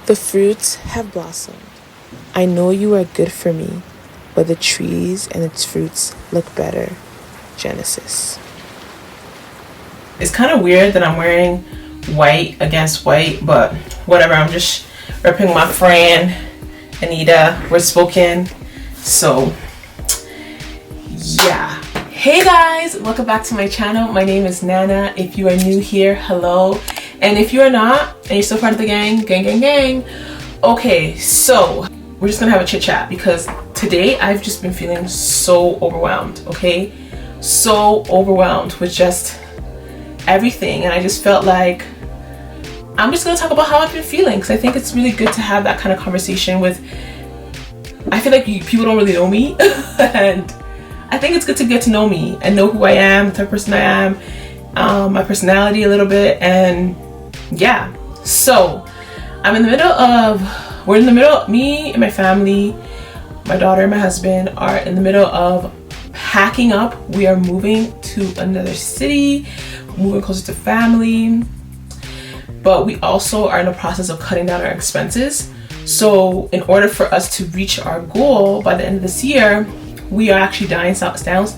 The fruits have blossomed. I know you are good for me, but the trees and its fruits look better. Genesis. It's kind of weird that I'm wearing white against white, but whatever. I'm just repping my friend Anita. We're spoken. So yeah. Hey guys, welcome back to my channel. My name is Nana. If you are new here, hello. And if you are not, and you're still part of the gang. Okay, so we're just gonna have a chit chat because today I've just been feeling so overwhelmed, okay? So overwhelmed with just everything. And I just felt like I'm just gonna talk about how I've been feeling because I think it's really good to have that kind of conversation with, I feel like people don't really know me and I think it's good to get to know me and know who I am, the type of person I am, my personality a little bit, and yeah. So we're in the middle, me and my family, my daughter and my husband are in the middle of packing up. We are moving to another city, moving closer to family, but we also are in the process of cutting down our expenses. So in order for us to reach our goal by the end of this year, we are actually downsizing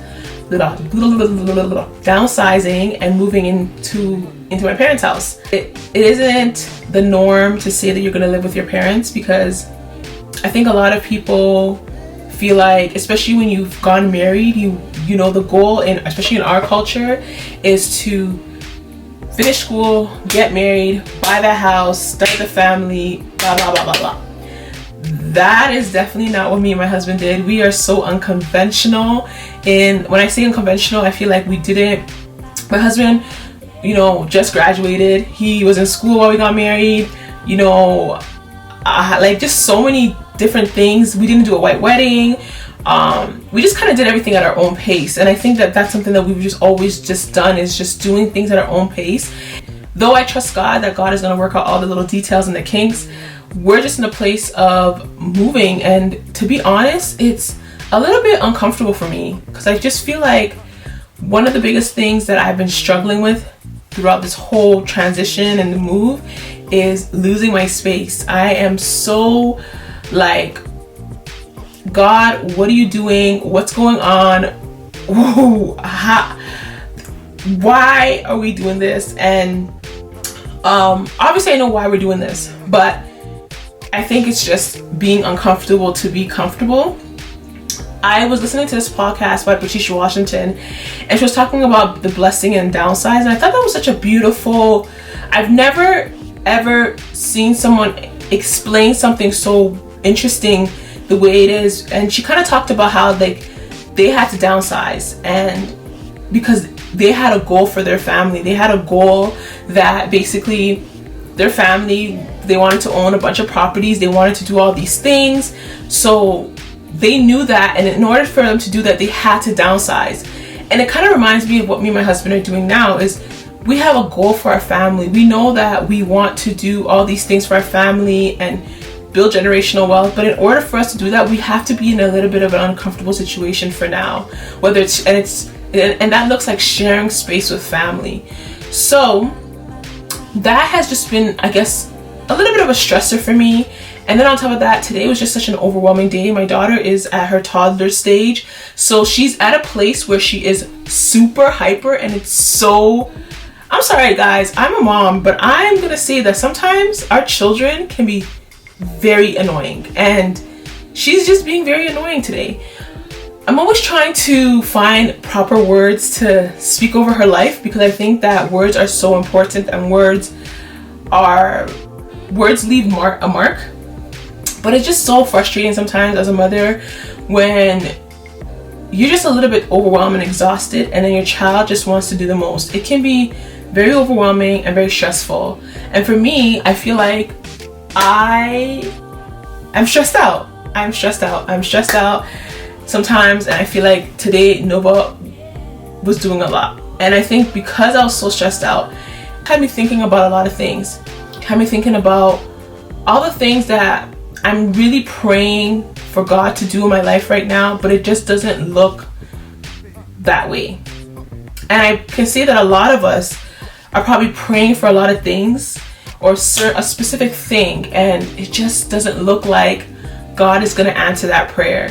and moving into my parents' house. It isn't the norm to say that you're gonna live with your parents because I think a lot of people feel like, especially when you've gone married, you know the goal, especially in our culture, is to finish school, get married, buy that house, start the family, blah blah blah blah blah. That is definitely not what me and my husband did. We are so unconventional. And when I say unconventional, I feel like my husband, just graduated. He was in school while we got married, like just so many different things. We didn't do a white wedding. We just kind of did everything at our own pace. And I think that that's something that we've just always just done, is just doing things at our own pace. Though I trust God that God is going to work out all the little details and the kinks, we're just in a place of moving, and to be honest, it's a little bit uncomfortable for me because I just feel like one of the biggest things that I've been struggling with throughout this whole transition and the move is losing my space. I am so like, God, what are you doing? What's going on? Ooh, why are we doing this? And obviously I know why we're doing this, but I think it's just being uncomfortable to be comfortable. I was listening to this podcast by Patricia Washington, and she was talking about the blessing and downsizing. And I thought that was such a beautiful, I've never ever seen someone explain something so interesting the way it is. And she kind of talked about how they had to downsize, and because they had a goal for their family. They had a goal that basically their family, they wanted to own a bunch of properties, they wanted to do all these things, so they knew that, and in order for them to do that, they had to downsize. And it kind of reminds me of what me and my husband are doing now. Is we have a goal for our family. We know that we want to do all these things for our family and build generational wealth, but in order for us to do that, we have to be in a little bit of an uncomfortable situation for now, whether and that looks like sharing space with family. So that has just been, I guess, a little bit of a stressor for me. And then on top of that, today was just such an overwhelming day. My daughter is at her toddler stage, so she's at a place where she is super hyper, and it's so, I'm sorry guys, I'm a mom, but I'm gonna say that sometimes our children can be very annoying, and she's just being very annoying today. I'm always trying to find proper words to speak over her life because I think that words are so important, and words leave a mark. But it's just so frustrating sometimes as a mother when you're just a little bit overwhelmed and exhausted, and then your child just wants to do the most. It can be very overwhelming and very stressful. And for me, I feel like I'm stressed out. I'm stressed out sometimes, and I feel like today Nova was doing a lot. And I think because I was so stressed out, it had me thinking about a lot of things. It had me thinking about all the things that I'm really praying for God to do in my life right now, but it just doesn't look that way. And I can say that a lot of us are probably praying for a lot of things, or a specific thing, and it just doesn't look like God is going to answer that prayer.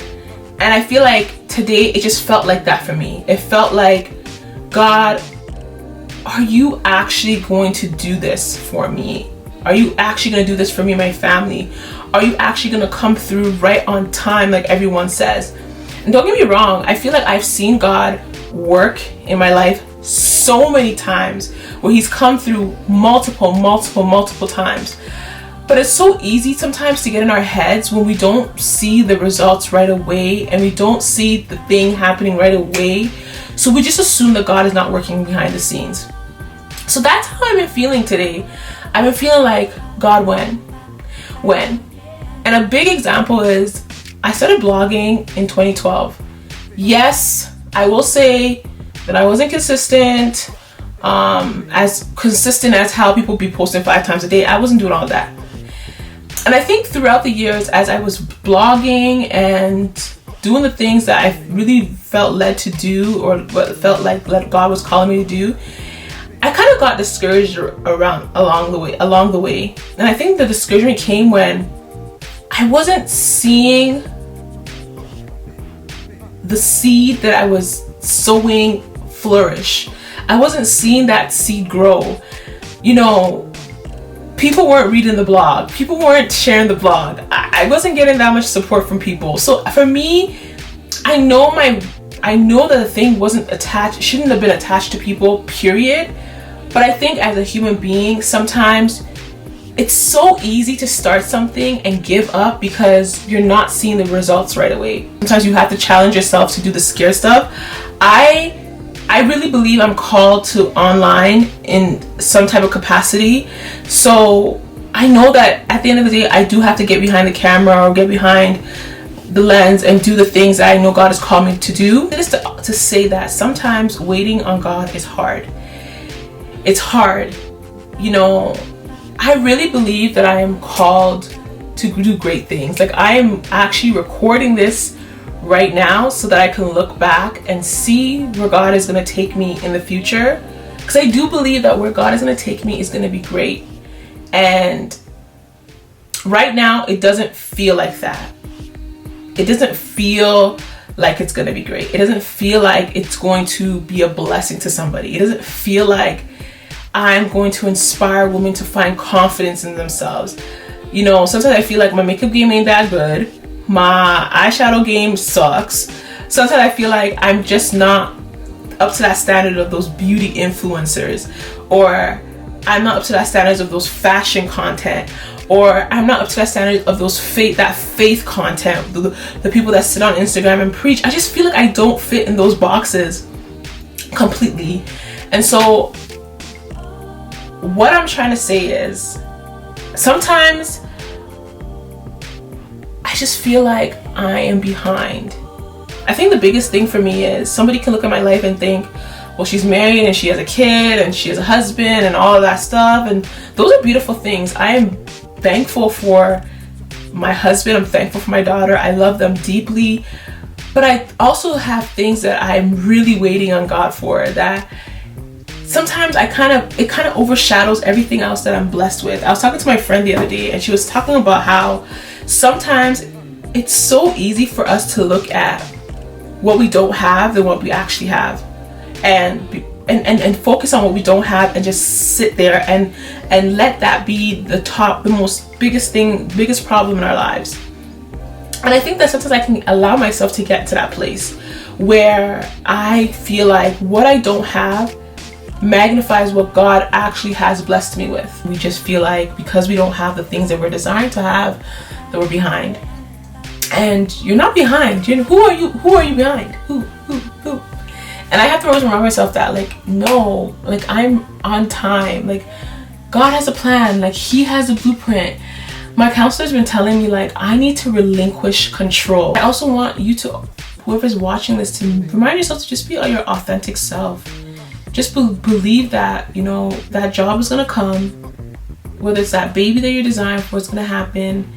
And I feel like today it just felt like that for me. It felt like, God, are you actually going to do this for me? Are you actually going to do this for me and my family? Are you actually going to come through right on time like everyone says? And don't get me wrong, I feel like I've seen God work in my life so many times where he's come through multiple times. But it's so easy sometimes to get in our heads when we don't see the results right away and we don't see the thing happening right away. So we just assume that God is not working behind the scenes. So that's how I've been feeling today. I've been feeling like, God, when? And a big example is I started blogging in 2012. Yes, I will say that I wasn't consistent, as consistent as how people be posting 5 times a day. I wasn't doing all that. And I think throughout the years, as I was blogging and doing the things that I really felt led to do, or what felt like God was calling me to do, I kind of got discouraged along the way. And I think the discouragement came when I wasn't seeing the seed that I was sowing flourish. I wasn't seeing that seed grow. You know, people weren't reading the blog. People weren't sharing the blog. I wasn't getting that much support from people. So for me, I know that the thing shouldn't have been attached to people, period. But I think as a human being, sometimes it's so easy to start something and give up because you're not seeing the results right away. Sometimes you have to challenge yourself to do the scare stuff. I really believe I'm called to online in some type of capacity. So I know that at the end of the day, I do have to get behind the camera or get behind the lens and do the things that I know God has called me to do. It is to say that sometimes waiting on God is hard. It's hard. You know, I really believe that I am called to do great things. Like, I am actually recording this right now so that I can look back and see where God is going to take me in the future. Because I do believe that where God is going to take me is going to be great. And right now, it doesn't feel like that. It doesn't feel like it's going to be great. It doesn't feel like it's going to be a blessing to somebody. It doesn't feel like I'm going to inspire women to find confidence in themselves. You know, sometimes I feel like my makeup game ain't that good. My eyeshadow game sucks. Sometimes I feel like I'm just not up to that standard of those beauty influencers, or I'm not up to that standards of those fashion content, or I'm not up to that standard of those faith content, the people that sit on Instagram and preach. I just feel like I don't fit in those boxes completely. And so what I'm trying to say is, sometimes I just feel like I am behind. I think the biggest thing for me is somebody can look at my life and think, well, she's married and she has a kid and she has a husband and all of that stuff. And those are beautiful things. I am thankful for my husband. I'm thankful for my daughter. I love them deeply. But I also have things that I'm really waiting on God for, that sometimes it kind of overshadows everything else that I'm blessed with. I was talking to my friend the other day, and she was talking about how sometimes it's so easy for us to look at what we don't have than what we actually have, and focus on what we don't have and just sit there and let that be the biggest problem in our lives. And I think that sometimes I can allow myself to get to that place where I feel like what I don't have magnifies what God actually has blessed me with. We just feel like because we don't have the things that we're designed to have, that we're behind. And you're not behind. Who are you behind? Who? And I have to always remind myself that, like, no, like, I'm on time. Like, God has a plan. Like, He has a blueprint. My counselor's been telling me, like, I need to relinquish control. I also want you to, whoever's watching this, to remind yourself to just be your authentic self. Just believe that, that job is going to come. Whether it's that baby that you're designed for, it's going to happen.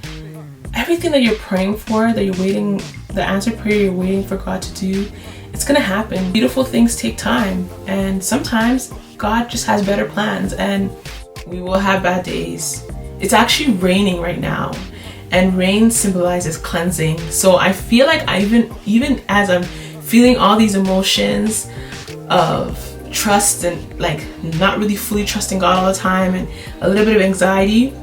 Everything that you're praying for, that you're waiting, the answered prayer you're waiting for God to do, it's going to happen. Beautiful things take time. And sometimes God just has better plans. And We will have bad days. It's actually raining right now, and rain symbolizes cleansing. So I feel like I even as I'm feeling all these emotions of trust and like not really fully trusting God all the time and a little bit of anxiety,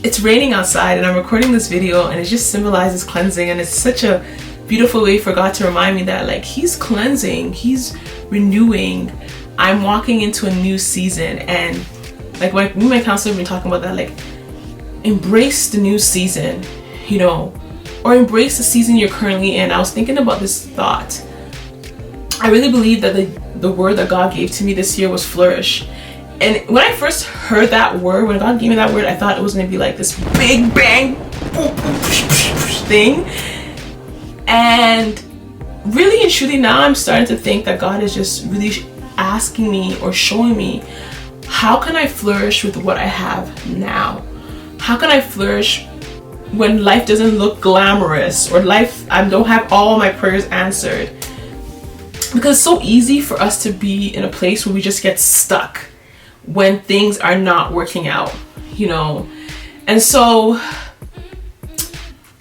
it's raining outside and I'm recording this video, and it just symbolizes cleansing. And it's such a beautiful way for God to remind me that like He's cleansing, He's renewing. I'm walking into a new season, and like my counselor have been talking about that, like embrace the new season, you know, or embrace the season you're currently in. I was thinking about this thought. I really believe that the word that God gave to me this year was flourish. And when I first heard that word, when God gave me that word, I thought it was going to be like this big bang thing. And really and truly now I'm starting to think that God is just really asking me or showing me, how can I flourish with what I have now? How can I flourish when life doesn't look glamorous, or I don't have all my prayers answered? Because it's so easy for us to be in a place where we just get stuck when things are not working out, you know. And so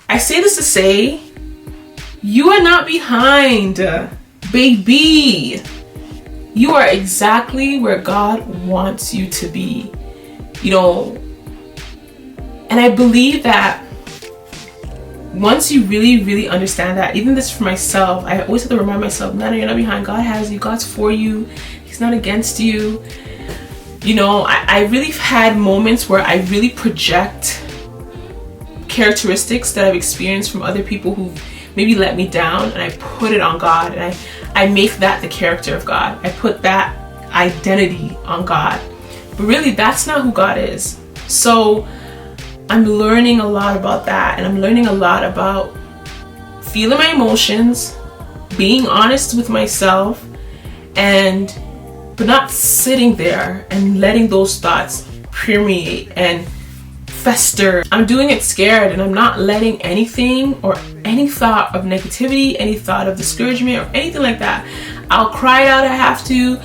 I say this to say, you are not behind, baby. You are exactly where God wants you to be, you know. And I believe that once you really understand that, even this for myself, I always have to remind myself, no, you're not behind. God has you. God's for you. He's not against you. You know, I really had moments where I really project characteristics that I've experienced from other people who maybe let me down, and I put it on God, and I make that the character of God. I put that identity on God. But really, that's not who God is. So I'm learning a lot about that, and I'm learning a lot about feeling my emotions, being honest with myself, but not sitting there and letting those thoughts permeate and fester. I'm doing it scared, and I'm not letting anything or any thought of negativity, any thought of discouragement or anything like that. I'll cry it out if I have to.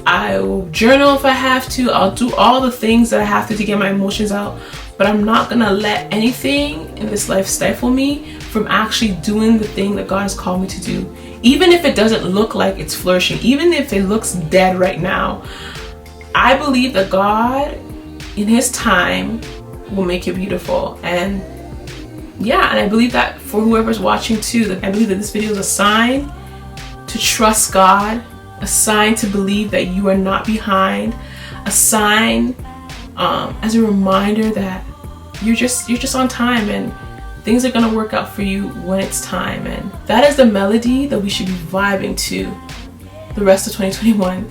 I will journal if I have to. I'll do all the things that I have to get my emotions out. But I'm not gonna let anything in this life stifle me from actually doing the thing that God has called me to do. Even if it doesn't look like it's flourishing, even if it looks dead right now, I believe that God, in His time, will make it beautiful. And yeah, and I believe that for whoever's watching too, that I believe that this video is a sign to trust God, a sign to believe that you are not behind, a sign as a reminder that you're just on time, and things are gonna work out for you when it's time. And that is the melody that we should be vibing to the rest of 2021.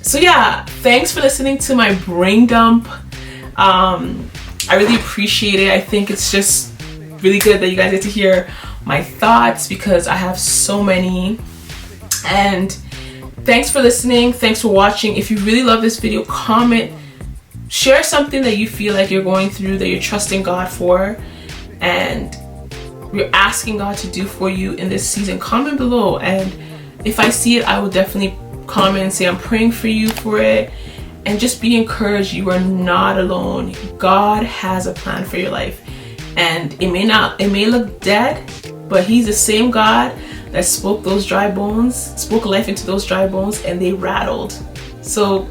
So yeah, thanks for listening to my brain dump. I really appreciate it. I think it's just really good that you guys get to hear my thoughts, because I have so many. And thanks for listening. Thanks for watching. If you really love this video, comment, share something that you feel like you're going through, that you're trusting God for, and you're asking God to do for you in this season. Comment below, and if I see it, I will definitely comment and say I'm praying for you for it. And just be encouraged. You are not alone. God has a plan for your life, and it may look dead, but He's the same God that spoke those dry bones, spoke life into those dry bones, and they rattled. So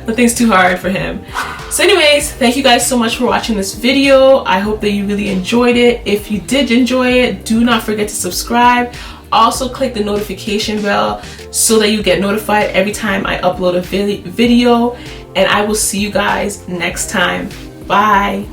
nothing's too hard for Him. So anyways, thank you guys so much for watching this video. I hope that you really enjoyed it. If you did enjoy it, do not forget to subscribe. Also click the notification bell so that you get notified every time I upload a video. And I will see you guys next time. Bye.